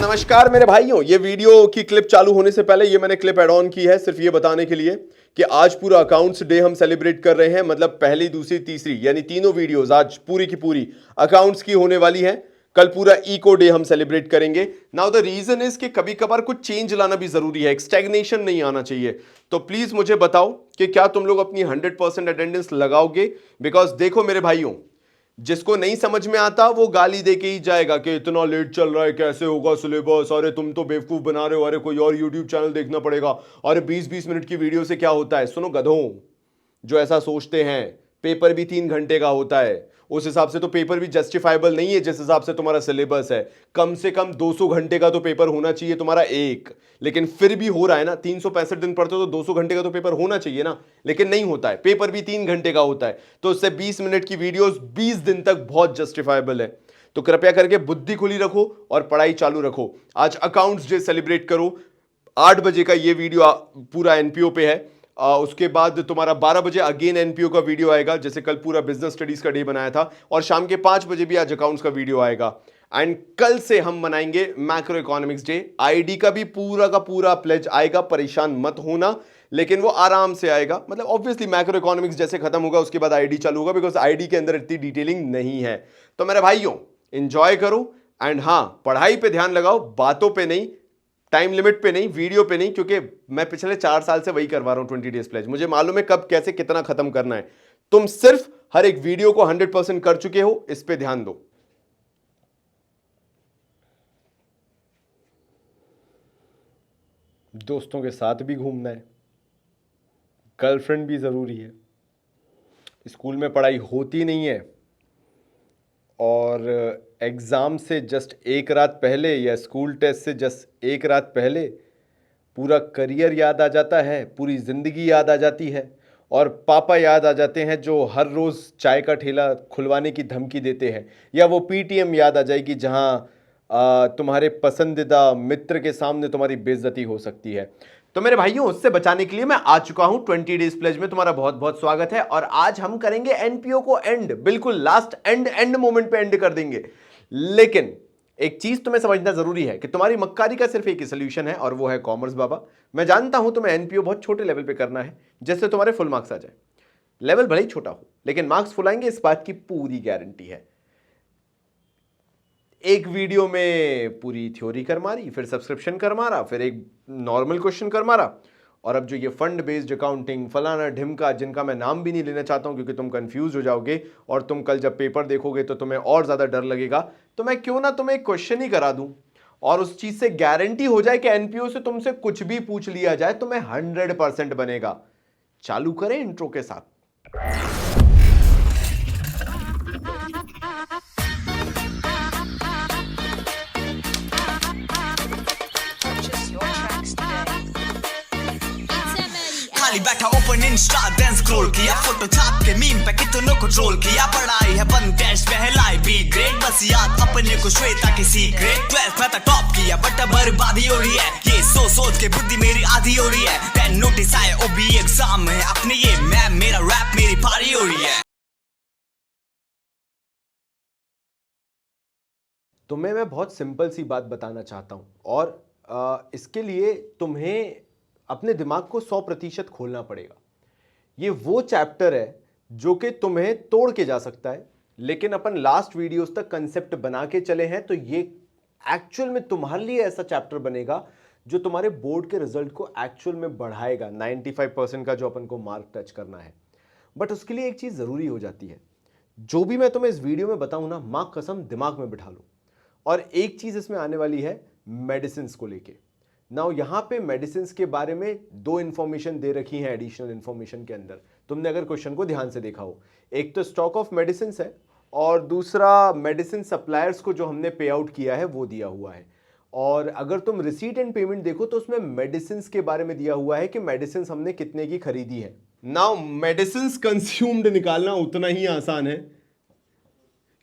नमस्कार मेरे भाइयों, ये वीडियो की क्लिप चालू होने से पहले ये मैंने क्लिप ऐड ऑन की है सिर्फ ये बताने के लिए कि आज पूरा अकाउंट्स डे हम सेलिब्रेट कर रहे हैं। मतलब पहली, दूसरी, तीसरी यानी तीनों वीडियोस आज पूरी की पूरी अकाउंट्स की होने वाली हैं। कल पूरा इको डे हम सेलिब्रेट करेंगे। नाउ द रीजन इज कि कभी कभार कुछ चेंज लाना भी जरूरी है, स्टैग्नेशन नहीं आना चाहिए। तो प्लीज मुझे बताओ कि क्या तुम लोग अपनी 100% अटेंडेंस लगाओगे? बिकॉज देखो मेरे भाइयों, जिसको नहीं समझ में आता वो गाली दे के ही जाएगा कि इतना लेट चल रहा है, कैसे होगा सिलेबस, अरे तुम तो बेवकूफ बना रहे हो, अरे कोई और यूट्यूब चैनल देखना पड़ेगा, अरे 20-20 मिनट की वीडियो से क्या होता है। सुनो गधों, जो ऐसा सोचते हैं, पेपर भी 3 घंटे का होता है। उस हिसाब से तो पेपर भी जस्टिफाइबल नहीं है जिस हिसाब से तुम्हारा सिलेबस है। कम से कम 200 घंटे का तो पेपर होना चाहिए तुम्हारा एक, लेकिन फिर भी हो रहा है ना। 365 दिन पढ़ते हो तो 200 घंटे का तो पेपर होना चाहिए ना, लेकिन नहीं होता है। पेपर भी 3 घंटे का होता है, तो उससे 20 मिनट की वीडियोस 20 दिन तक बहुत जस्टिफाइबल है। तो कृपया करके बुद्धि खुली रखो और पढ़ाई चालू रखो। आज अकाउंट्स डे सेलिब्रेट करो। 8 बजे का ये वीडियो पूरा एनपीओ पे है। उसके बाद तुम्हारा 12 बजे अगेन एनपीओ का वीडियो आएगा, जैसे कल पूरा बिजनेस स्टडीज का डे बनाया था। और शाम के 5 बजे भी आज अकाउंट्स का वीडियो आएगा। एंड कल से हम मनाएंगे मैक्रो इकोनॉमिक्स डे। आईडी का भी पूरा का पूरा प्लेज आएगा, परेशान मत होना, लेकिन वो आराम से आएगा। मतलब ऑब्वियसली मैक्रो इकोनॉमिक्स जैसे खत्म होगा उसके बाद आईडी चालू होगा, बिकॉज आईडी के अंदर इतनी डिटेलिंग नहीं है। तो मेरे भाइयों, एंजॉय करो एंड हाँ, पढ़ाई पे ध्यान लगाओ, बातों पे नहीं, टाइम लिमिट पे नहीं, वीडियो पे नहीं, क्योंकि मैं पिछले 4 साल से वही करवा रहा हूं 20 डेज प्लेज। मुझे मालूम है कब कैसे कितना खत्म करना है। तुम सिर्फ हर एक वीडियो को 100% कर चुके हो, इस पे ध्यान दो। दोस्तों के साथ भी घूमना है, गर्लफ्रेंड भी जरूरी है, स्कूल में पढ़ाई होती नहीं है, और एग्ज़ाम से जस्ट एक रात पहले या स्कूल टेस्ट से जस्ट एक रात पहले पूरा करियर याद आ जाता है, पूरी ज़िंदगी याद आ जाती है, और पापा याद आ जाते हैं जो हर रोज़ चाय का ठेला खुलवाने की धमकी देते हैं, या वो पीटीएम याद आ जाएगी जहां तुम्हारे पसंदीदा मित्र के सामने तुम्हारी बेइज्जती हो सकती है। तो मेरे भाइयों, उससे बचाने के लिए मैं आ चुका हूं 20 डेज प्लेज में। तुम्हारा बहुत बहुत स्वागत है। और आज हम करेंगे एनपीओ को एंड, बिल्कुल लास्ट एंड मोमेंट पे एंड कर देंगे। लेकिन एक चीज तुम्हें समझना जरूरी है कि तुम्हारी मक्कारी का सिर्फ एक ही सोल्यूशन है, और वो है कॉमर्स बाबा। मैं जानता हूं तुम्हें एनपीओ बहुत छोटे लेवल पे करना है, जिससे तुम्हारे फुल मार्क्स आ जाए। लेवल भले ही छोटा हो, लेकिन मार्क्स फुल आएंगे, इस बात की पूरी गारंटी है। एक वीडियो में पूरी थ्योरी कर मारी, फिर सब्सक्रिप्शन कर मारा, फिर एक नॉर्मल क्वेश्चन कर मारा, और अब जो ये फंड बेस्ड अकाउंटिंग फलाना ढिमका, जिनका मैं नाम भी नहीं लेना चाहता हूं क्योंकि तुम कंफ्यूज हो जाओगे और तुम कल जब पेपर देखोगे तो तुम्हें और ज्यादा डर लगेगा, तो मैं क्यों ना तुम्हें एक क्वेश्चन ही करा दूं और उस चीज से गारंटी हो जाए कि एनपीओ से तुमसे कुछ भी पूछ लिया जाए तुम्हें 100% बनेगा। चालू करें इंट्रो के साथ। खाली बैठा ओपन इंस्टा देन स्क्रॉल किया, फोटो छाप के मीम पे कितनों को ट्रोल किया। पढ़ाई है बंद टेस्ट पहलाई बी ग्रेड, बस याद अपने को श्वेता की सीक्रेट। 12th में तो टॉप किया बट बर्बादी हो रही है, ये सोच के बुद्धि मेरी आधी हो रही है। 10 नोटिस आए ओबी एग्जाम है अपने, ये मैम मेरा रैप मेरी पारी हो रही है। तुम्हें मैं बहुत सिंपल सी बात बताना चाहता हूं, और इसके लिए तुम्हें अपने दिमाग को 100% खोलना पड़ेगा। ये वो चैप्टर है जो कि तुम्हें तोड़ के जा सकता है, लेकिन अपन लास्ट वीडियोस तक कंसेप्ट बना के चले हैं, तो ये एक्चुअल में तुम्हारे लिए ऐसा चैप्टर बनेगा जो तुम्हारे बोर्ड के रिजल्ट को एक्चुअल में बढ़ाएगा। 95% का जो अपन को मार्क टच करना है, बट उसके लिए एक चीज जरूरी हो जाती है। जो भी मैं तुम्हें इस वीडियो में बताऊं ना, मां कसम दिमाग में बिठा लो। और एक चीज इसमें आने वाली है मेडिसिन को लेके। नाउ यहां पे मेडिसिन के बारे में 2 इंफॉर्मेशन दे रखी हैं एडिशनल इंफॉर्मेशन के अंदर, तुमने अगर क्वेश्चन को ध्यान से देखा हो। एक तो स्टॉक ऑफ मेडिसिन है, और दूसरा मेडिसिन सप्लायर्स को जो हमने पे आउट किया है वो दिया हुआ है। और अगर तुम रिसीट एंड पेमेंट देखो तो उसमें मेडिसिन के बारे में दिया हुआ है कि मेडिसिन हमने कितने की खरीदी है। नाउ मेडिसिन कंज्यूम्ड निकालना उतना ही आसान है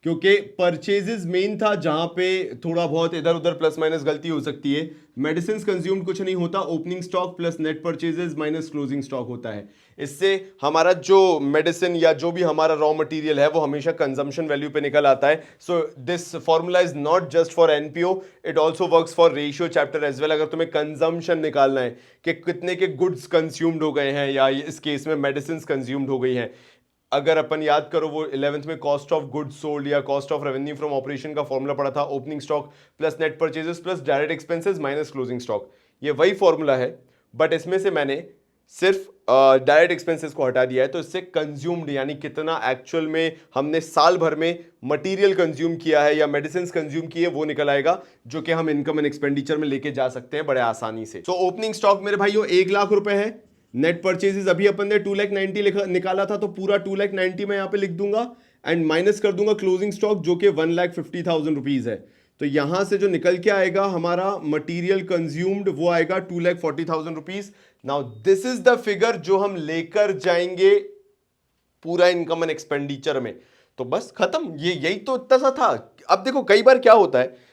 क्योंकि परचेजेस मेन था जहां पे थोड़ा बहुत इधर उधर प्लस माइनस गलती हो सकती है। मेडिसिन कंज्यूम्ड कुछ नहीं होता, opening stock plus net purchases minus closing stock होता है। इससे हमारा जो मेडिसिन या जो भी हमारा रॉ मटेरियल है वो हमेशा कंजम्पशन वैल्यू पे निकल आता है। So this formula is not just for NPO, it also works for ratio chapter as well. अगर तुम्हें कंजम्पशन निकालना है कि कितने के गुड्स कंज्यूम्ड हो गए हैं या इस केस में मेडिसिन कंज्यूम्ड हो गई हैं, अगर अपन याद करो वो 11th में कॉस्ट ऑफ गुड्स सोल्ड या cost of revenue from operation का फॉर्मूला पड़ा था, opening stock plus net purchases plus direct expenses minus closing stock. ये वही फॉर्मूला है, बट इसमें से मैंने सिर्फ डायरेक्ट एक्सपेंसेस को हटा दिया है। तो इससे कंज्यूम्ड यानी कितना एक्चुअल में हमने साल भर में मटेरियल कंज्यूम किया है या मेडिसिन कंज्यूम की है वो निकल आएगा, जो कि हम इनकम एंड एक्सपेंडिचर में लेके जा सकते हैं बड़े आसानी से। सो ओपनिंग स्टॉक मेरे भाइयों 1 लाख रुपए है। नेट परचेजेस अभी अपन ने 2,90,000 निकाला था, तो पूरा 2,90,000 मैं यहां पे लिख दूंगा एंड माइनस कर दूंगा क्लोजिंग स्टॉक जो कि 1,50,000 रुपीज है। तो यहां से जो निकल के आएगा हमारा मटेरियल कंज्यूम्ड वो आएगा 2,40,000 rupees. Now this is the figure जो हम लेकर जाएंगे पूरा इनकम एंड एक्सपेंडिचर में। तो बस खत्म, ये यही तो इतना सा था। अब देखो कई बार क्या होता है,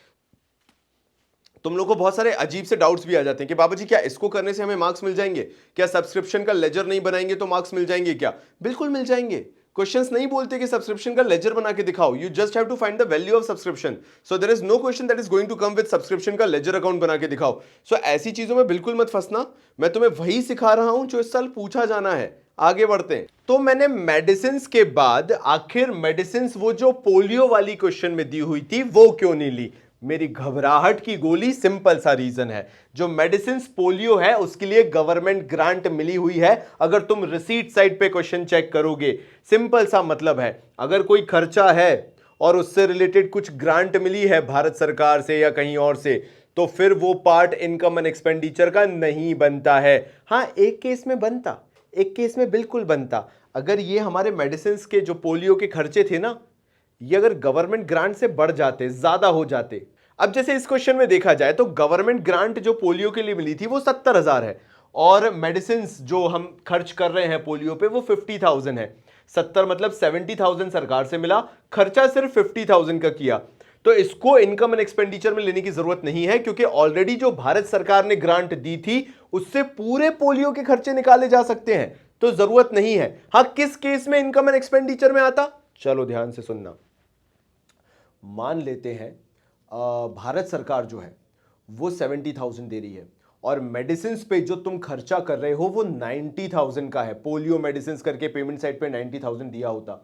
तुम लोगों को बहुत सारे अजीब से डाउट्स भी आ जाते हैं कि बाबा जी क्या इसको करने से हमें मार्क्स मिल जाएंगे, क्या सब्सक्रिप्शन का लेजर नहीं बनाएंगे तो मार्क्स मिल जाएंगे क्या? बिल्कुल मिल जाएंगे। क्वेश्चंस नहीं बोलते कि सब्सक्रिप्शन का लेजर बना के दिखाओ, you just have to find the value of subscription. So there is no question that is going to come with subscription का लेजर अकाउंट बना के दिखाओ। सो ऐसी चीजों में बिल्कुल मत फंसना, मैं तुम्हें वही सिखा रहा हूं जो इस साल पूछा जाना है। आगे बढ़ते हैं। तो मैंने मेडिसिन के बाद आखिर मेडिसिन वो जो पोलियो वाली क्वेश्चन में दी हुई थी वो क्यों नहीं ली? मेरी घबराहट की गोली, सिंपल सा रीजन है, जो मेडिसिन पोलियो है उसके लिए गवर्नमेंट ग्रांट मिली हुई है। अगर तुम रिसीट साइड पे क्वेश्चन चेक करोगे, सिंपल सा मतलब है, अगर कोई खर्चा है और उससे रिलेटेड कुछ ग्रांट मिली है भारत सरकार से या कहीं और से, तो फिर वो पार्ट इनकम एंड एक्सपेंडिचर का नहीं बनता है। हाँ, एक केस में बनता, एक केस में बिल्कुल बनता। अगर ये हमारे मेडिसिन के जो पोलियो के खर्चे थे ना, ये अगर गवर्नमेंट ग्रांट से बढ़ जाते, ज्यादा हो जाते। अब जैसे इस क्वेश्चन में देखा जाए तो गवर्नमेंट ग्रांट जो पोलियो के लिए मिली थी वो 70,000 है और मेडिसिन जो हम खर्च कर रहे हैं पोलियो पे वो 50,000 है। 70 मतलब 70,000 सरकार से मिला, खर्चा सिर्फ 50,000 का किया। तो इसको इनकम एंड एक्सपेंडिचर में लेने की जरूरत नहीं है, क्योंकि ऑलरेडी जो भारत सरकार ने ग्रांट दी थी उससे पूरे पोलियो के खर्चे निकाले जा सकते हैं, तो जरूरत नहीं है। हाँ, किस केस में इनकम एंड एक्सपेंडिचर में आता, चलो ध्यान से सुनना। मान लेते हैं भारत सरकार जो है वो 70,000 दे रही है और मेडिसिन पे जो तुम खर्चा कर रहे हो वो 90,000 का है। पोलियो मेडिसिन करके पेमेंट साइड पे 90,000 दिया होता,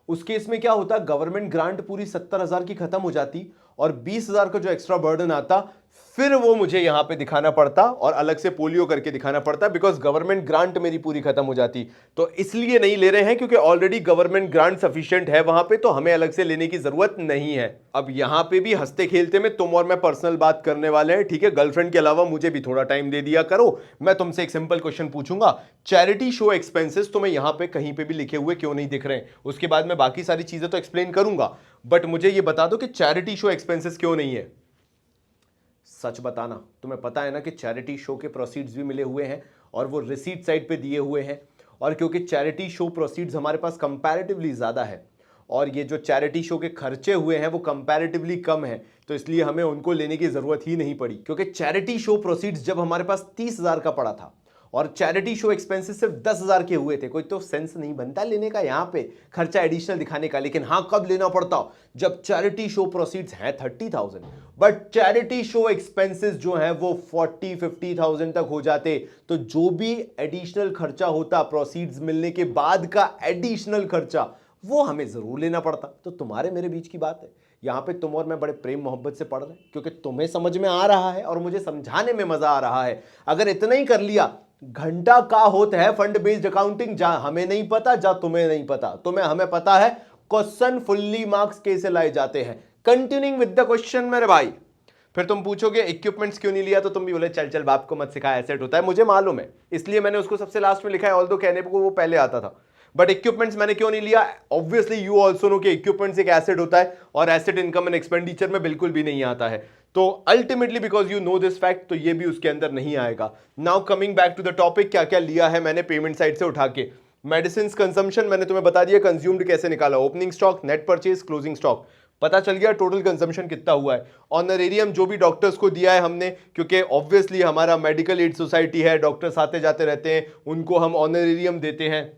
उस केस में क्या होता, गवर्नमेंट ग्रांट पूरी 70,000 की खत्म हो जाती और 20,000 का जो एक्स्ट्रा बर्डन आता फिर वो मुझे यहां पे दिखाना पड़ता और अलग से पोलियो करके दिखाना पड़ता, बिकॉज गवर्नमेंट ग्रांट मेरी पूरी खत्म हो जाती। तो इसलिए नहीं ले रहे हैं क्योंकि ऑलरेडी गवर्नमेंट ग्रांट सफिशिएंट है वहां पे, तो हमें अलग से लेने की जरूरत नहीं है। अब यहां पे भी हंसते खेलते में तुम और मैं पर्सनल बात करने वाले हैं, ठीक है? गर्लफ्रेंड के अलावा मुझे भी थोड़ा टाइम दे दिया करो। मैं तुमसे एक सिंपल क्वेश्चन पूछूंगा, चैरिटी शो एक्सपेंसेस तुम्हें यहां पे कहीं पे भी लिखे हुए क्यों नहीं दिख रहे हैं? उसके बाद मैं बाकी सारी चीजें तो एक्सप्लेन करूंगा, बट मुझे ये बता दो कि चैरिटी शो एक्सपेंसेस क्यों नहीं है। सच बताना, तुम्हें पता है ना कि चैरिटी शो के प्रोसीड्स भी मिले हुए हैं और वो रिसीट साइड पे दिए हुए हैं, और क्योंकि चैरिटी शो प्रोसीड्स हमारे पास कंपैरेटिवली ज़्यादा है और ये जो चैरिटी शो के खर्चे हुए हैं वो कंपैरेटिवली कम है, तो इसलिए हमें उनको लेने की ज़रूरत ही नहीं पड़ी। क्योंकि चैरिटी शो प्रोसीड्स जब हमारे पास 30,000 का पड़ा था और चैरिटी शो एक्सपेंसेस सिर्फ 10,000 के हुए थे, कोई तो सेंस नहीं बनता लेने का यहाँ पे खर्चा एडिशनल दिखाने का। लेकिन हाँ, कब लेना पड़ता, जब चैरिटी शो प्रोसीड्स हैं 30,000 बट चैरिटी शो एक्सपेंसेस जो हैं वो 40-50,000 तक हो जाते, तो जो भी एडिशनल खर्चा होता प्रोसीड्स मिलने के बाद का एडिशनल खर्चा वो हमें जरूर लेना पड़ता। तो तुम्हारे मेरे बीच की बात है, यहाँ पे तुम और मैं बड़े प्रेम मोहब्बत से पढ़ रहे हैं क्योंकि तुम्हें समझ में आ रहा है और मुझे समझाने में मजा आ रहा है। अगर इतना ही कर लिया, घंटा का होता है फंड बेस्ड अकाउंटिंग, जहां हमें नहीं पता, जहां तुम्हें नहीं पता, तुम्हें हमें पता है क्वेश्चन फुल्ली मार्क्स कैसे लाए जाते हैं। कंटिन्यूइंग विद द क्वेश्चन मेरे भाई, फिर तुम पूछोगे इक्विपमेंट्स क्यों नहीं लिया, तो तुम भी बोले चल चल बाप को मत सिखा, एसेट होता है, मुझे मालूम है, इसलिए मैंने उसको सबसे लास्ट में लिखा है, ऑल्दो कहने को वो पहले आता था। बट इक्विपमेंट्स मैंने क्यों नहीं लिया, ऑब्वियसली यू ऑल्सो नो कि इक्विपमेंट्स एक एसेट होता है और एसेट इनकम एंड एक्सपेंडिचर में बिल्कुल भी नहीं आता है। तो ultimately because you know this fact, तो ये भी उसके अंदर नहीं आएगा। Now coming back to the topic, क्या क्या लिया है मैंने पेमेंट साइड से उठा के। मेडिसिन कंजम्पशन मैंने तुम्हें बता दिया, कंज्यूम्ड कैसे निकाला, opening stock, net purchase, closing stock. पता चल गया टोटल कंजम्पशन कितना हुआ है। ऑनरेरियम जो भी डॉक्टर्स को दिया है हमने, क्योंकि ऑब्वियसली हमारा मेडिकल एड सोसाइटी है, डॉक्टर्स आते जाते रहते हैं, उनको हम ऑनरेरियम देते हैं,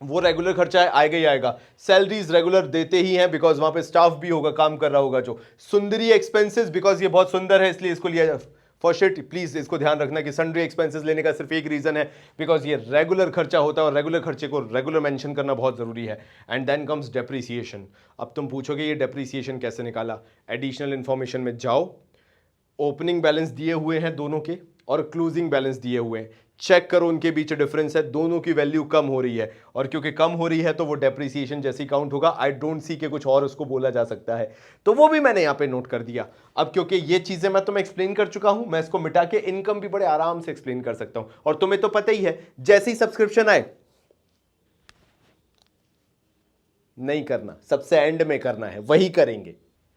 वो रेगुलर खर्चा आएगा ही आएगा। सैलरीज रेगुलर देते ही हैं बिकॉज वहां पे स्टाफ भी होगा, काम कर रहा होगा जो। सुंदरी एक्सपेंसेस, बिकॉज ये बहुत सुंदर है इसलिए इसको लिया फॉर शिट। प्लीज इसको ध्यान रखना कि सन्ड्री एक्सपेंसेस लेने का सिर्फ एक रीजन है, बिकॉज ये रेगुलर खर्चा होता है और रेगुलर खर्चे को रेगुलर मेंशन करना बहुत जरूरी है। And then comes depreciation. अब तुम पूछोगे ये डेप्रिसिएशन कैसे निकाला? एडिशनल इंफॉर्मेशन में जाओ, ओपनिंग बैलेंस दिए हुए हैं दोनों के और क्लोजिंग बैलेंस दिए हुए हैं, चेक करो उनके बीच डिफरेंस है, दोनों की वैल्यू कम हो रही है, और क्योंकि कम हो रही है तो वो डेप्रिसिएशन जैसी काउंट होगा। आई डोंट सी के कुछ और उसको बोला जा सकता है, तो वो भी मैंने यहां पे नोट कर दिया। अब क्योंकि ये चीजें मैं तुम्हें एक्सप्लेन कर चुका हूं, मैं इसको मिटा के इनकम भी बड़े आराम से एक्सप्लेन कर सकता हूं। और तुम्हें तो पता ही है, जैसे ही सब्सक्रिप्शन आए नहीं करना, सबसे एंड में करना है, वही करेंगे,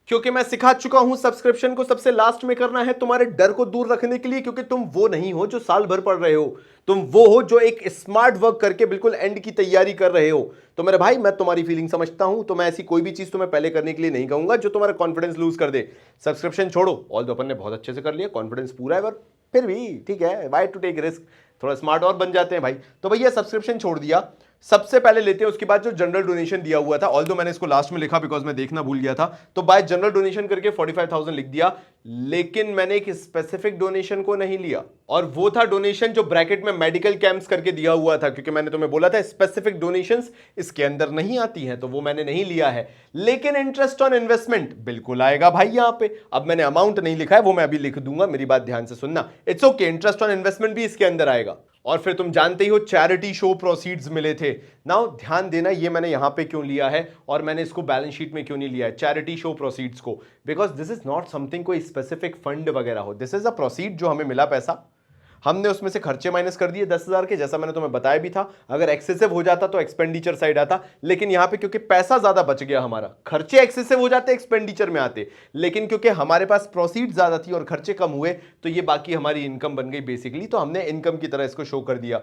क्योंकि मैं सिखा चुका हूं सब्सक्रिप्शन को सबसे लास्ट में करना है, तुम्हारे डर को दूर रखने के लिए। क्योंकि तुम वो नहीं हो जो साल भर पढ़ रहे हो, तुम वो हो जो एक स्मार्ट वर्क करके बिल्कुल एंड की तैयारी कर रहे हो। तो मेरे भाई, मैं तुम्हारी फीलिंग समझता हूं, तो मैं ऐसी कोई भी चीज तुम्हें पहले करने के लिए नहीं कहूंगा जो तुम्हारा कॉन्फिडेंस लूज कर दे। सब्सक्रिप्शन छोड़ो, ऑल दो अपन ने बहुत अच्छे से कर लिया, कॉन्फिडेंस पूरा है, पर फिर भी ठीक है, वाई टू टेक रिस्क, थोड़ा स्मार्ट और बन जाते हैं भाई। तो भैया सब्सक्रिप्शन छोड़ दिया, सबसे पहले लेते हैं, उसके बाद जो जनरल डोनेशन दिया हुआ था, ऑल्दो मैंने इसको लास्ट में लिखा बिकॉज मैं देखना भूल गया था, तो बाय जनरल डोनेशन करके 45,000 लिख दिया, लेकिन मैंने एक स्पेसिफिक डोनेशन को नहीं लिया, और वो था डोनेशन जो ब्रैकेट में मेडिकल कैंप्स करके दिया हुआ था, क्योंकि मैंने तुम्हें बोला था स्पेसिफिक डोनेशंस इसके अंदर नहीं आती हैं, तो वो मैंने नहीं लिया है। लेकिन इंटरेस्ट ऑन इन्वेस्टमेंट बिल्कुल आएगा भाई यहां पे। अब मैंने अमाउंट नहीं लिखा है, वो मैं अभी लिख दूंगा, मेरी बात ध्यान से सुनना। It's okay, interest on investment भी इसके अंदर आएगा। और फिर तुम जानते ही हो चैरिटी शो प्रोसीड्स मिले थे। नाउ ध्यान देना, ये मैंने यहां पे क्यों लिया है और मैंने इसको बैलेंस शीट में क्यों नहीं लिया है चैरिटी शो प्रोसीड्स को, because this is not something कोई स्पेसिफिक फंड वगैरह हो, दिस इज अ प्रोसीड जो हमें मिला पैसा, हमने उसमें से खर्चे माइनस कर दिए 10,000 के, जैसा मैंने तुम्हें बताया भी था। अगर एक्सेसिव हो जाता तो एक्सपेंडिचर साइड आता, लेकिन यहां पे क्योंकि पैसा ज्यादा बच गया हमारा, खर्चे एक्सेसिव हो जाते एक्सपेंडिचर में आते, लेकिन क्योंकि हमारे पास प्रोसीड ज्यादा थी और खर्चे कम हुए, तो ये बाकी हमारी इनकम बन गई बेसिकली, तो हमने इनकम की तरह इसको शो कर दिया।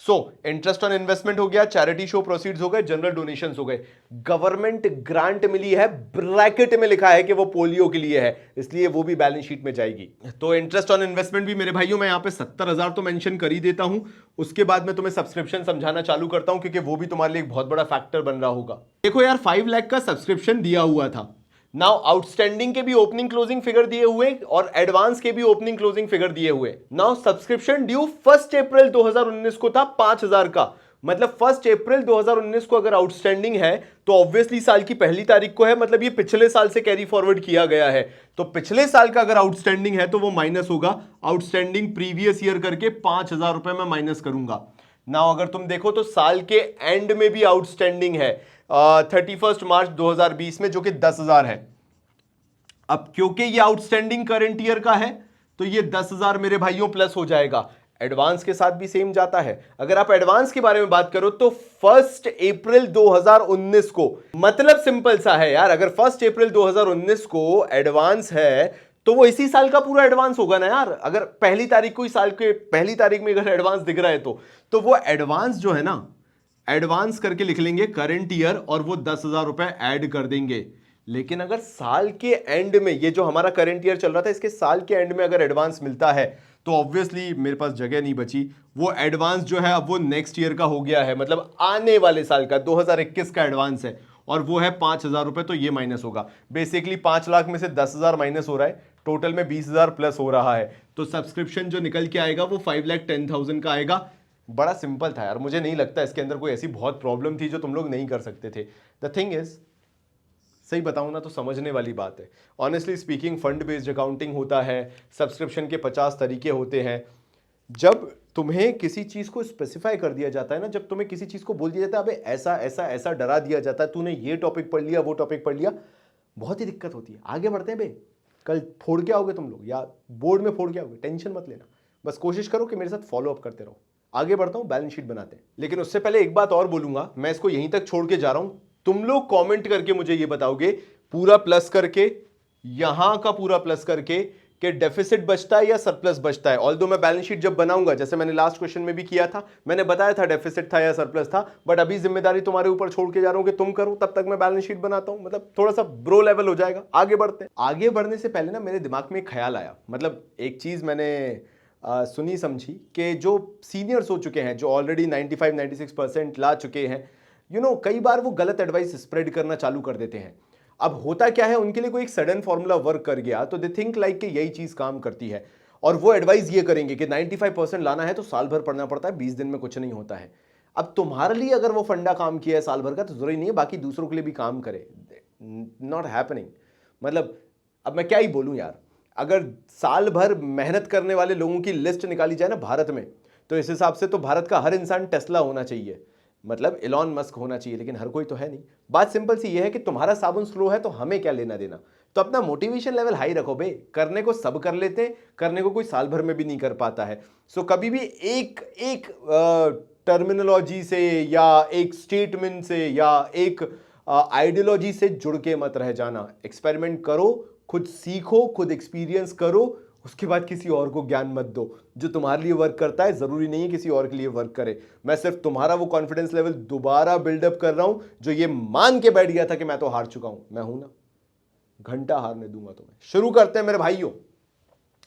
सो इंटरेस्ट ऑन इन्वेस्टमेंट हो गया, चैरिटी शो प्रोसीड्स हो गए, जनरल डोनेशंस हो गए, गवर्नमेंट ग्रांट मिली है, ब्रैकेट में लिखा है कि वो पोलियो के लिए है, इसलिए वो भी बैलेंस शीट में जाएगी। तो इंटरेस्ट ऑन इन्वेस्टमेंट भी मेरे भाइयों मैं यहां पे 70,000 तो मेंशन कर ही देता हूं, उसके बाद मैं तुम्हें सब्सक्रिप्शन समझाना चालू करता हूं, क्योंकि वो भी तुम्हारे लिए एक बहुत बड़ा फैक्टर बन रहा होगा। देखो यार, 5 लाख का सब्सक्रिप्शन दिया हुआ था, नाउ आउटस्टैंडिंग के भी ओपनिंग क्लोजिंग फिगर दिए हुए और एडवांस के भी ओपनिंग क्लोजिंग फिगर दिए हुए। नाउ सब्सक्रिप्शन ड्यू 1 अप्रैल 2019 को था 5,000 का, मतलब 1 अप्रैल 2019 को अगर आउटस्टैंडिंग है तो ऑब्वियसली साल की पहली तारीख को है, मतलब ये पिछले साल से कैरी फॉरवर्ड किया गया है, तो पिछले साल का अगर आउटस्टैंडिंग है तो वो माइनस होगा, आउटस्टैंडिंग प्रीवियस ईयर करके 5,000 रुपए में माइनस करूंगा। नाउ अगर तुम देखो तो साल के एंड में भी आउटस्टैंडिंग है 31 मार्च 2020 में, जो कि 10,000 है। अब क्योंकि ये आउटस्टैंडिंग करंट ईयर का है तो ये 10,000 मेरे भाइयों प्लस हो जाएगा। एडवांस के साथ भी सेम जाता है। अगर आप एडवांस के बारे में बात करो तो 1 अप्रैल 2019 को, मतलब सिंपल सा है यार, अगर 1 अप्रैल 2019 को एडवांस है तो वो इसी साल का पूरा एडवांस होगा ना यार। अगर पहली तारीख को ही साल के पहली तारीख में अगर एडवांस दिख रहा है तो वो एडवांस जो है ना, एडवांस करके लिख लेंगे करंट ईयर और वो 10,000 रुपए ऐड कर देंगे। लेकिन अगर साल के एंड में, ये जो हमारा करंट ईयर चल रहा था, इसके साल के एंड में अगर एडवांस मिलता है तो ऑब्वियसली मेरे पास जगह नहीं बची, वो एडवांस जो है अब वो नेक्स्ट ईयर का हो गया है, मतलब आने वाले साल का 2021 का एडवांस है, और वो है 5,000 रुपए, तो ये माइनस होगा। बेसिकली 5 लाख में से 10,000 माइनस हो रहा है, टोटल में 20,000 प्लस हो रहा है, तो सब्सक्रिप्शन जो निकल के आएगा वो 5,10,000 का आएगा। बड़ा सिंपल था यार, मुझे नहीं लगता इसके अंदर कोई ऐसी बहुत प्रॉब्लम थी जो तुम लोग नहीं कर सकते थे। द थिंग इज, सही बताऊं ना तो समझने वाली बात है। Honestly speaking, fund based accounting होता है, सब्सक्रिप्शन के 50 तरीके होते हैं। जब तुम्हें किसी चीज को स्पेसिफाई कर दिया जाता है ना, जब तुम्हें किसी चीज को बोल दिया जाता है अबे ऐसा ऐसा ऐसा डरा दिया जाता है, तूने ये टॉपिक पढ़ लिया वो टॉपिक पढ़ लिया, बहुत ही दिक्कत होती है। आगे बढ़ते हैं बे, कल फोड़ के आओगे तुम लोग या बोर्ड में फोड़ के आओगे, टेंशन मत लेना, बस कोशिश करो कि मेरे साथ फॉलो अप करते रहो। आगे बढ़ता हूं, बैलेंस शीट बनाते हैं। लेकिन उससे पहले एक बात और बोलूंगा, मैं इसको यहीं तक छोड़ के जा रहा हूं। तुम लोग कमेंट करके मुझे ये बताओगे, पूरा प्लस करके, यहां का पूरा प्लस करके, कि डेफिसिट बचता है या सरप्लस बचता है। ऑल्दो मैं बैलेंस शीट जब बनाऊंगा, जैसे मैंने लास्ट क्वेश्चन में भी किया था, मैंने बताया था डेफिसिट था या सरप्लस था, बट अभी जिम्मेदारी तुम्हारे ऊपर छोड़ के जा रहा हूं कि तुम करो, तब तक मैं बैलेंस शीट बनाता हूं। मतलब थोड़ा सा ब्रो लेवल हो जाएगा। आगे बढ़ते हैं। आगे बढ़ने से पहले ना मेरे दिमाग में एक ख्याल आया, मतलब एक चीज मैंने सुनी समझी कि जो सीनियर्स हो चुके हैं, जो ऑलरेडी 95-96% ला चुके हैं, कई बार वो गलत एडवाइस स्प्रेड करना चालू कर देते हैं। अब होता क्या है, उनके लिए कोई एक सडन फॉर्मूला वर्क कर गया तो दे थिंक लाइक कि यही चीज काम करती है, और वो एडवाइस ये करेंगे कि 95% लाना है तो साल भर पढ़ना पड़ता है, 20 दिन में कुछ नहीं होता है। अब तुम्हारे लिए अगर वो फंडा काम किया है साल भर का, तो जरूरी नहीं है बाकी दूसरों के लिए भी काम करे। Not happening. मतलब अब मैं क्या ही बोलूं यार, अगर साल भर मेहनत करने वाले लोगों की लिस्ट निकाली जाए ना भारत में, तो इस हिसाब से तो भारत का हर इंसान टेस्ला होना चाहिए, मतलब इलॉन मस्क होना चाहिए, लेकिन हर कोई तो है नहीं। बात सिंपल सी ये है कि तुम्हारा साबुन स्लो है तो हमें क्या लेना देना। तो अपना मोटिवेशन लेवल हाई रखो बे, करने को सब कर लेते हैं, करने को कोई साल भर में भी नहीं कर पाता है। सो कभी भी एक टर्मिनोलॉजी से या एक स्टेटमेंट से या एक आइडियोलॉजी से जुड़ के मत रह जाना। एक्सपेरिमेंट करो, खुद सीखो, खुद एक्सपीरियंस करो, उसके बाद किसी और को ज्ञान मत दो। जो तुम्हारे लिए वर्क करता है जरूरी नहीं है किसी और के लिए वर्क करे। मैं सिर्फ तुम्हारा वो कॉन्फिडेंस लेवल दोबारा बिल्डअप कर रहा हूं जो ये मान के बैठ गया था कि मैं तो हार चुका हूं। मैं हूं ना, घंटा हारने दूंगा तुम्हें। शुरू करते हैं मेरे भाइयों।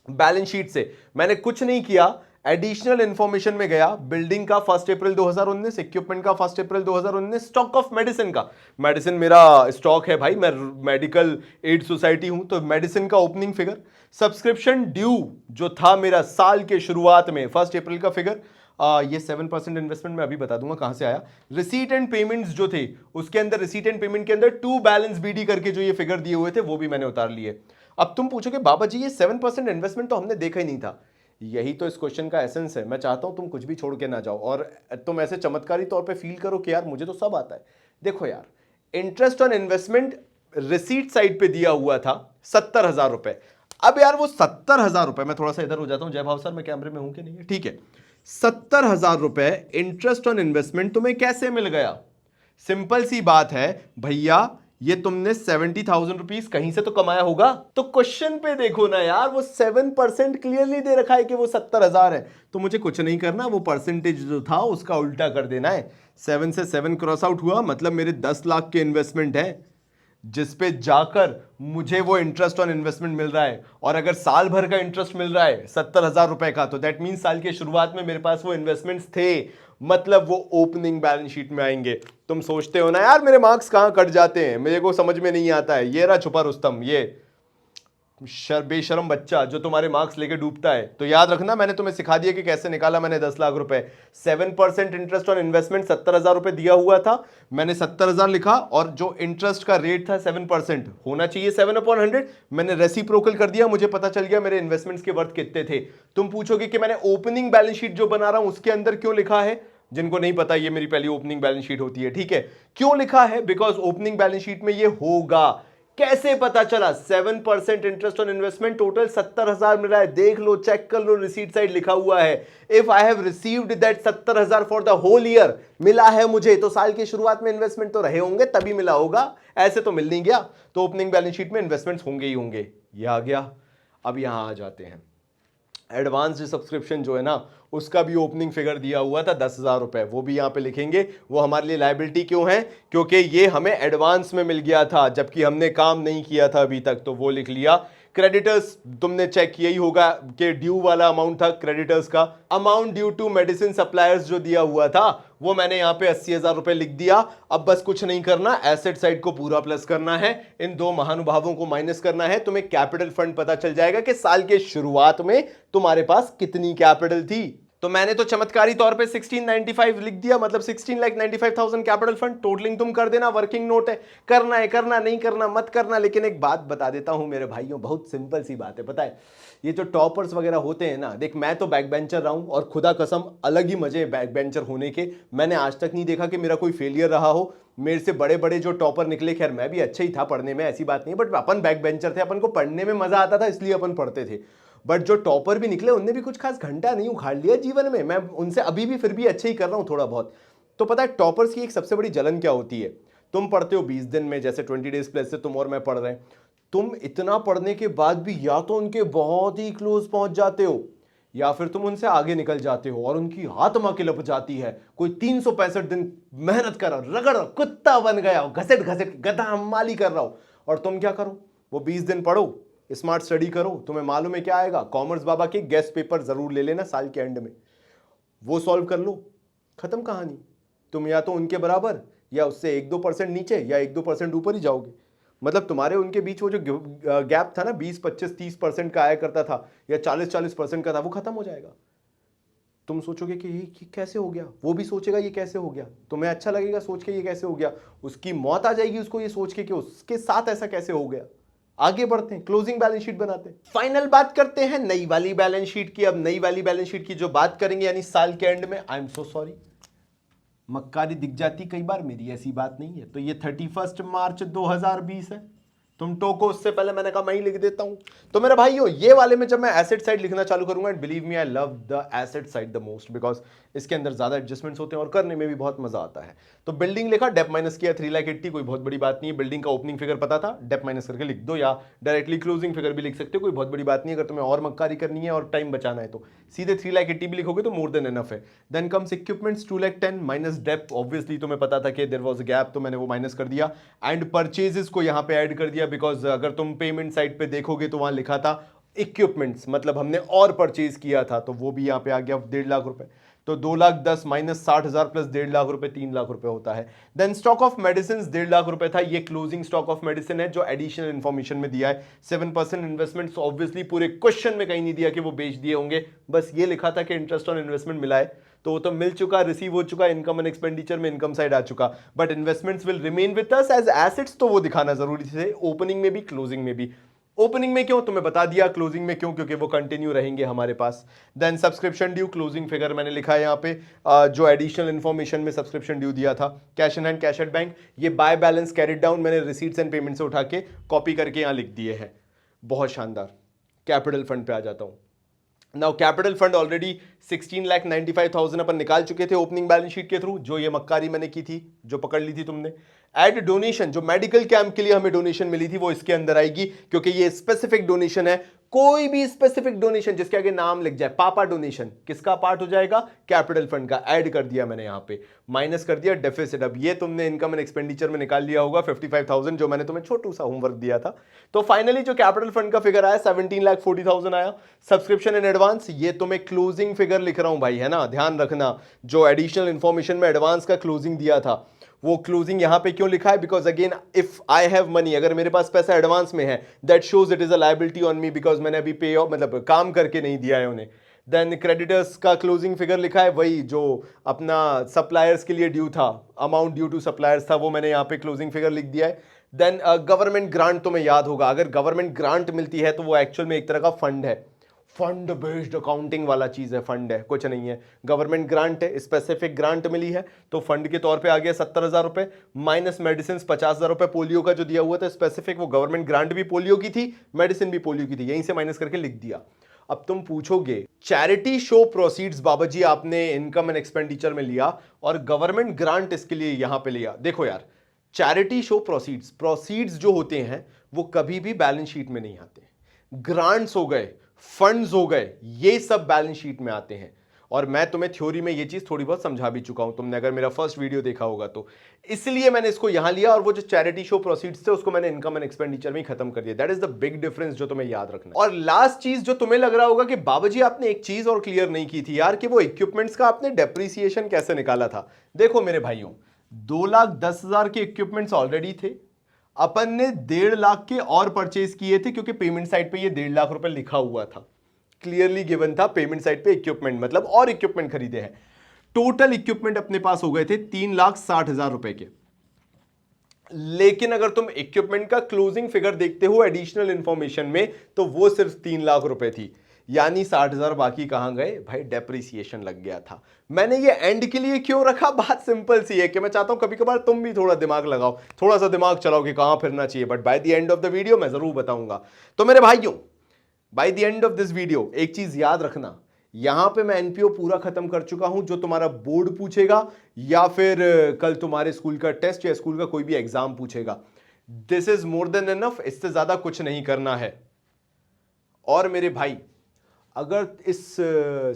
बैलेंस शीट से मैंने कुछ नहीं किया, एडिशनल इंफॉर्मेशन में गया। बिल्डिंग का 1 अप्रैल 2019, इक्विपमेंट का 1 अप्रैल 2019, स्टॉक ऑफ मेडिसिन का, मेडिसिन मेरा स्टॉक है भाई, मैं मेडिकल एड सोसाइटी हूं, तो मेडिसिन का ओपनिंग फिगर, सब्सक्रिप्शन ड्यू जो था मेरा साल के शुरुआत में 1 अप्रैल का फिगर, ये 7% इन्वेस्टमेंट मैं अभी बता दूंगा कहां से आया। रिसीट एंड पेमेंट्स जो थे उसके अंदर, रिसीट एंड पेमेंट के अंदर टू बैलेंस बीडी करके जो ये फिगर दिए हुए थे वो भी मैंने उतार लिए। अब तुम पूछोगे बाबा जी ये 7% इन्वेस्टमेंट तो हमने देखा ही नहीं था। यही तो इस क्वेश्चन का एसेंस है। मैं चाहता हूं तुम कुछ भी छोड़ के ना जाओ और तुम ऐसे चमत्कारी तौर पे फील करो कि यार मुझे तो सब आता है। देखो यार, interest on investment receipt side पे दिया हुआ था 70,000 रुपए। अब यार वो 70,000 रुपए, मैं थोड़ा सा इधर हो जाता हूं, जय भाव सर मैं कैमरे में हूं कि नहीं है, ठीक है। 70,000 रुपए इंटरेस्ट ऑन इन्वेस्टमेंट तुम्हें कैसे मिल गया? सिंपल सी बात है भैया, ये तुमने 70,000 रुपीज कहीं से तो कमाया होगा। तो क्वेश्चन पे देखो ना यार, वो 7% क्लियरली दे रखा है कि वो 70,000 है, तो मुझे कुछ नहीं करना, वो परसेंटेज जो था उसका उल्टा कर देना है। 7 से 7 क्रॉस आउट हुआ, मतलब मेरे 10 लाख के इन्वेस्टमेंट है जिस पे जाकर मुझे वो इंटरेस्ट ऑन इन्वेस्टमेंट मिल रहा है। और अगर साल भर का इंटरेस्ट मिल रहा है 70,000 रुपए का, तो दैट मीन साल के शुरुआत में मेरे पास वो इन्वेस्टमेंट्स थे, मतलब वो ओपनिंग बैलेंस शीट में आएंगे। तुम सोचते हो ना यार मेरे मार्क्स कहां कट जाते हैं, मेरे को समझ में नहीं आता है। ये रहा छुपा रुस्तम, ये बेशरम बच्चा जो तुम्हारे मार्क्स लेके डूबता है। तो याद रखना, मैंने तुम्हें सिखा दिया कि कैसे निकाला मैंने 10 लाख रुपए। 7% इंटरेस्ट ऑन इन्वेस्टमेंट, 70,000 रुपए दिया हुआ था, मैंने 70,000 लिखा, और जो इंटरेस्ट का रेट था 7% होना चाहिए 7/100, मैंने रेसिप्रोकल कर दिया, मुझे पता चल गया मेरे इन्वेस्टमेंट्स के वर्थ कितने थे। तुम पूछोगे कि मैंने ओपनिंग बैलेंस शीट जो बना रहा हूं उसके अंदर क्यों लिखा है, जिनको नहीं पता ये मेरी पहली ओपनिंग बैलेंस शीट होती है, ठीक है। क्यों लिखा है? बिकॉज ओपनिंग बैलेंस शीट में ये होगा। कैसे पता चला? 7% इंटरेस्ट ऑन इन्वेस्टमेंट, टोटल 70,000 मिला है। देख लो, चेक कर लो, रिसीट साइड लिखा हुआ है। If I have received that 70,000 for the whole year, मिला है मुझे, तो साल के शुरुआत में इन्वेस्टमेंट तो रहे होंगे तभी मिला होगा, ऐसे तो मिल नहीं गया। तो ओपनिंग बैलेंस शीट में इन्वेस्टमेंट्स होंगे ही होंगे। ये आ गया। अब यहां आ जाते हैं, एडवांस्ड सब्सक्रिप्शन जो है ना, उसका भी ओपनिंग फिगर दिया हुआ था 10,000 रुपए, वो भी यहां पे लिखेंगे। वो हमारे लिए लायबिलिटी क्यों है? क्योंकि ये हमें एडवांस में मिल गया था जबकि हमने काम नहीं किया था अभी तक, तो वो लिख लिया। क्रेडिटर्स तुमने चेक किया ही होगा कि ड्यू वाला अमाउंट था क्रेडिटर्स का। Amount due to medicine suppliers जो दिया हुआ था वो मैंने यहां पे 80,000 रुपए लिख दिया। अब बस कुछ नहीं करना, एसेट साइड को पूरा प्लस करना है, इन दो महानुभावों को माइनस करना है। तुम्हें कैपिटल फंड पता चल जाएगा कि साल के शुरुआत में तुम्हारे पास कितनी कैपिटल थी। तो मैंने तो चमत्कारी तौर पे 1695 लिख दिया, मतलब 16,95,000 कैपिटल फंड। टोटलिंग तुम कर देना, वर्किंग नोट है, करना है करना, नहीं करना मत करना। लेकिन एक बात बता देता हूं मेरे भाइयों, बहुत सिंपल सी बात है, पता है ये जो टॉपर्स वगैरह होते हैं ना, देख मैं तो बैक बेंचर रहा हूं और खुदा कसम अलग ही मजे बैक बेंचर होने के। मैंने आज तक नहीं देखा कि मेरा कोई फेलियर रहा हो। मेरे से बड़े बड़े जो टॉपर निकले, खैर मैं भी अच्छा ही था पढ़ने में, ऐसी बात नहीं, बट अपन बैक बेंचर थे, अपन को पढ़ने में मजा आता था इसलिए अपन पढ़ते थे। बट जो टॉपर भी निकले उनने भी कुछ खास घंटा नहीं उखाड़ लिया जीवन में। मैं उनसे अभी भी फिर भी अच्छे ही कर रहा हूं थोड़ा बहुत। तो पता है टॉपर्स की एक सबसे बड़ी जलन क्या होती है? तुम पढ़ते हो 20 दिन में, जैसे 20 डेज प्लस से तुम और मैं पढ़ रहे हैं, तुम इतना पढ़ने के बाद भी या तो उनके बहुत ही क्लोज पहुंच जाते हो या फिर तुम उनसे आगे निकल जाते हो और उनकी आत्मा किलप जाती है। कोई 365 दिन मेहनत कर रहा, रगड़ रहा, कुत्ता बन गया हो, घसेट घसेट गधा माली कर रहा हो, और तुम क्या करो, वो 20 दिन पढ़ो, स्मार्ट स्टडी करो, तुम्हें मालूम है क्या आएगा, कॉमर्स बाबा के गेस्ट पेपर जरूर ले लेना साल के एंड में, वो सॉल्व कर लो, खत्म कहानी। तुम या तो उनके बराबर या उससे 1-2% नीचे या 1-2% ऊपर ही जाओगे। मतलब तुम्हारे उनके बीच वो जो गैप था ना 20-25-30% का आया करता था या 40-40% का था, वो खत्म हो जाएगा। तुम सोचोगे कि ये कैसे हो गया, वो भी सोचेगा ये कैसे हो गया, तुम्हें अच्छा लगेगा सोच के ये कैसे हो गया, उसकी मौत आ जाएगी उसको ये सोच के कि उसके साथ ऐसा कैसे हो गया। आगे बढ़ते हैं, क्लोजिंग बैलेंस शीट बनाते हैं। फाइनल बात करते हैं नई वाली बैलेंस शीट की। अब नई वाली बैलेंस शीट की जो बात करेंगे यानी साल के एंड में, आई एम सो सॉरी मक्कारी दिख जाती कई बार, मेरी ऐसी बात नहीं है। तो ये 31 मार्च 2020 है, तुम टोको, उससे पहले मैंने कहा मैं ही लिख देता हूं। तो मेरे भाइयों ये वाले में जब मैं एसेट साइड लिखना चालू करूंगा, and believe me I love the asset side the most, because इसके अंदर ज्यादा एडजस्टमेंट्स होते हैं और करने में भी बहुत मजा आता है। तो बिल्डिंग लिखा, डेप माइनस किया 3,80,000, कोई बहुत बड़ी बात नहीं है। बिल्डिंग का ओपनिंग फिगर पता था, डेप माइनस करके लिख दो, या डायरेक्टली क्लोजिंग फिगर भी लिख सकते हो, कोई बहुत बड़ी बात नहीं है। अगर तुम्हें और मक्कारी करनी है और टाइम बचाना है तो सीधे 3,80,000 भी लिखोगे तो मोर देन एनफ है। Then comes equipments 2,10,000 minus dep, obviously तुम्हें पता था कि देयर वाज अ गैप, तो मैंने वो माइनस कर दिया। एंड परचेजेस को यहां पे ऐड कर दिया, बिकॉज अगर तुम पेमेंट साइड पे देखोगे तो वहां लिखा था इक्विपमेंट्स, मतलब हमने और परचेज किया था, तो वो भी यहां पे आ गया 1.5 लाख रुपए। तो 2,10,000 माइनस 60,000 प्लस 1.5 लाख रुपए 3 लाख रुपए होता है। Then stock of medicine 1.5 lakh रुपए था, ये क्लोजिंग स्टॉक ऑफ मेडिसिन है जो एडिशनल इंफॉर्मेशन में दिया है। 7% इन्वेस्टमेंट, ऑब्वियसली पूरे क्वेश्चन में कहीं नहीं दिया कि वो बेच दिए होंगे, बस ये लिखा था कि इंटरेस्ट ऑन इन्वेस्टमेंट मिला है, तो वो तो मिल चुका, रिसीव हो चुका, इनकम एंड एक्सपेंडिचर में इनकम साइड आ चुका, but investments will remain with us as assets, तो वो दिखाना जरूरी थे ओपनिंग में भी क्लोजिंग में भी। ओपनिंग में क्यों तुम्हें बता दिया, क्लोजिंग में क्यों, क्योंकि वो कंटिन्यू रहेंगे हमारे पास। Then subscription due, closing figure मैंने लिखा है यहाँ पे, जो एडिशनल इंफॉर्मेशन में सब्सक्रिप्शन ड्यू दिया था। Cash in hand, cash at bank, ये बाय बैलेंस कैरिड डाउन मैंने रिसीट्स एंड पेमेंट से उठा के कॉपी करके यहाँ लिख दिए हैं। बहुत शानदार। कैपिटल फंड पे आ जाता हूँ। नाउ कैपिटल फंड ऑलरेडी 16,95,000 अपन निकाल चुके थे ओपनिंग बैलेंस शीट के थ्रू, जो ये मक्कारी मैंने की थी, जो पकड़ ली थी तुमने। एड डोनेशन, जो मेडिकल कैंप के लिए हमें डोनेशन मिली थी वो इसके अंदर आएगी, क्योंकि ये स्पेसिफिक डोनेशन है। कोई भी स्पेसिफिक डोनेशन जिसके आगे नाम लिख जाए, पापा डोनेशन, किसका पार्ट हो जाएगा, कैपिटल फंड का। ऐड कर दिया मैंने यहां पे, माइनस कर दिया डेफिसिट। अब ये तुमने इनकम एंड एक्सपेंडिचर में निकाल लिया होगा 55,000, जो मैंने तुम्हें छोटू सा होमवर्क दिया था। तो फाइनली जो कैपिटल फंड का फिगर आया 17,40,000 आया। सब्सक्रिप्शन इन एडवांस, ये तुम्हें क्लोजिंग फिगर लिख रहा हूं भाई, है ना, ध्यान रखना। जो एडिशनल इंफॉर्मेशन में एडवांस का क्लोजिंग दिया था, वो क्लोजिंग यहां पे क्यों लिखा है, because again if I have money, अगर मेरे पास पैसा एडवांस में है, that shows it is a liability on me, because मैंने अभी पे ऑफ, मतलब काम करके नहीं दिया है उन्हें। देन क्रेडिटर्स का क्लोजिंग फिगर लिखा है, वही जो अपना सप्लायर्स के लिए ड्यू था, अमाउंट ड्यू टू सप्लायर्स था, वो मैंने यहाँ पे क्लोजिंग फिगर लिख दिया है। देन गवर्नमेंट ग्रांट, तुम्हें याद होगा, अगर गवर्नमेंट ग्रांट मिलती है तो वो एक्चुअल में एक तरह का फंड है, फंड बेस्ड अकाउंटिंग वाला चीज है, फंड है, कुछ नहीं है। गवर्नमेंट ग्रांट है, स्पेसिफिक ग्रांट मिली है, तो फंड के तौर पे आ गया 70,000 रुपए, माइनस मेडिसिन 50,000 रुपए पोलियो का जो दिया हुआ था स्पेसिफिक, वो गवर्नमेंट ग्रांट भी पोलियो की थी, मेडिसिन भी पोलियो की थी, यहीं से माइनस करके लिख दिया। अब तुम पूछोगे चैरिटी शो प्रोसीड्स बाबा जी आपने इनकम एंड एक्सपेंडिचर में लिया और गवर्नमेंट ग्रांट इसके लिए यहां पे लिया। देखो यार, चैरिटी शो प्रोसीड्स, प्रोसीड्स जो होते हैं वो कभी भी बैलेंस शीट में नहीं आते। ग्रांट्स हो गए, फंड्स हो गए, ये सब बैलेंस शीट में आते हैं। और मैं तुम्हें थ्योरी में ये चीज थोड़ी बहुत समझा भी चुका हूं, तुमने अगर मेरा फर्स्ट वीडियो देखा होगा तो। इसलिए मैंने इसको यहां लिया, और वो जो चैरिटी शो प्रोसीड्स थे उसको मैंने इनकम एंड एक्सपेंडिचर में खत्म कर दिया। That is the big difference जो तुम्हें याद रखना। और लास्ट चीज जो तुम्हें लग रहा होगा कि बाबा जी आपने एक चीज और क्लियर नहीं की थी यार, कि वो इक्विपमेंट्स का आपने डेप्रिसिएशन कैसे निकाला था। देखो मेरे भाइयों, 2,10,000 के इक्विपमेंट्स ऑलरेडी थे, अपन ने 1.5 लाख के और परचेज किए थे, क्योंकि पेमेंट साइड पे ये 1.5 लाख रुपए लिखा हुआ था, क्लियरली गिवन था पेमेंट साइड पे इक्विपमेंट, मतलब और इक्विपमेंट खरीदे हैं। टोटल इक्विपमेंट अपने पास हो गए थे 3,60,000 रुपए के। लेकिन अगर तुम इक्विपमेंट का क्लोजिंग फिगर देखते हो एडिशनल इंफॉर्मेशन में, तो वो सिर्फ 3 लाख रुपए थी, यानी 60,000 बाकी कहां गए भाई, डेप्रिसिएशन लग गया था। मैंने ये एंड के लिए क्यों रखा, बात सिंपल सी है कि मैं चाहता हूं कभी कभार तुम भी थोड़ा दिमाग लगाओ, थोड़ा सा दिमाग चलाओ कि कहां फिरना चाहिए, but by the end of the video मैं जरूर बताऊंगा। तो मेरे भाइयों, by the end of this video एक चीज याद रखना, यहां पे मैं एनपीओ पूरा खत्म कर चुका हूं, जो तुम्हारा बोर्ड पूछेगा या फिर कल तुम्हारे स्कूल का टेस्ट या स्कूल का कोई भी एग्जाम पूछेगा। This is more than enough, इससे ज्यादा कुछ नहीं करना है। और मेरे भाई, अगर इस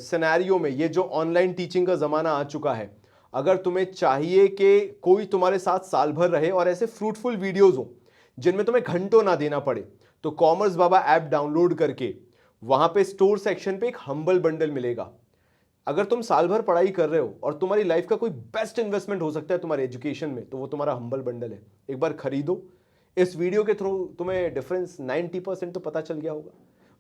सिनेरियो में, ये जो ऑनलाइन टीचिंग का जमाना आ चुका है, अगर तुम्हें चाहिए कि कोई तुम्हारे साथ साल भर रहे और ऐसे फ्रूटफुल वीडियोस हो जिनमें तुम्हें घंटों ना देना पड़े, तो कॉमर्स बाबा ऐप डाउनलोड करके वहां पे स्टोर सेक्शन पे एक हम्बल बंडल मिलेगा। अगर तुम साल भर पढ़ाई कर रहे हो और तुम्हारी लाइफ का कोई बेस्ट इन्वेस्टमेंट हो सकता है तुम्हारे एजुकेशन में, तो वो तुम्हारा हम्बल बंडल है। एक बार खरीदो। इस वीडियो के थ्रू तुम्हें डिफरेंस 90% तो पता चल गया होगा,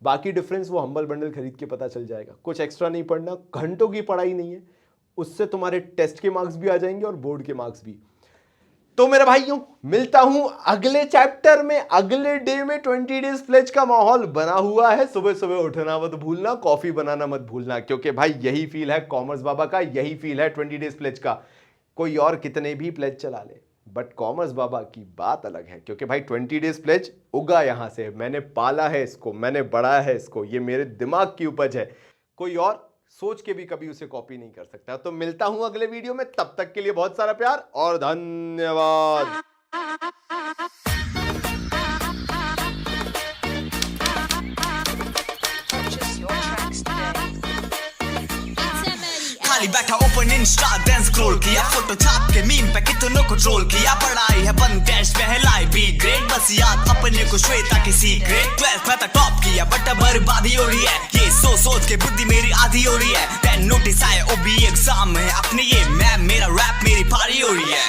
बाकी डिफरेंस वो हम्बल बंडल खरीद के पता चल जाएगा। कुछ एक्स्ट्रा नहीं पढ़ना, घंटों की पढ़ाई नहीं है, उससे तुम्हारे टेस्ट के मार्क्स भी आ जाएंगे और बोर्ड के मार्क्स भी। तो मेरे भाइयों, मिलता हूं अगले चैप्टर में, अगले डे में। 20 डेज प्लेज का माहौल बना हुआ है। सुबह सुबह उठना मत भूलना, कॉफी बनाना मत भूलना, क्योंकि भाई यही फील है कॉमर्स बाबा का, यही फील है 20 डेज प्लेज का। कोई और कितने भी प्लेज चला ले, बट कॉमर्स बाबा की बात अलग है, क्योंकि भाई 20 डेज प्लेज उगा यहां से, मैंने पाला है इसको, मैंने बढ़ाया है इसको, ये मेरे दिमाग की उपज है। कोई और सोच के भी कभी उसे कॉपी नहीं कर सकता। तो मिलता हूं अगले वीडियो में, तब तक के लिए बहुत सारा प्यार और धन्यवाद। Purchase your tracks today. खाली बैठा ओपन इंस्टा देन स्क्रॉल किया, फोटो छाप के मीम पे कितनों को ट्रोल किया। पढ़ाई है बंद टेस्ट पहलाई बी ग्रेड, बस याद अपने को श्वेता के सीक्रेट। 12th में तो टॉप किया बट बर्बादी हो रही है, ये सोच के बुद्धि मेरी आधी हो रही है। 10 नोटिस आए ओबी एग्जाम में अपने, ये मैम मेरा रैप मेरी पारी हो रही है।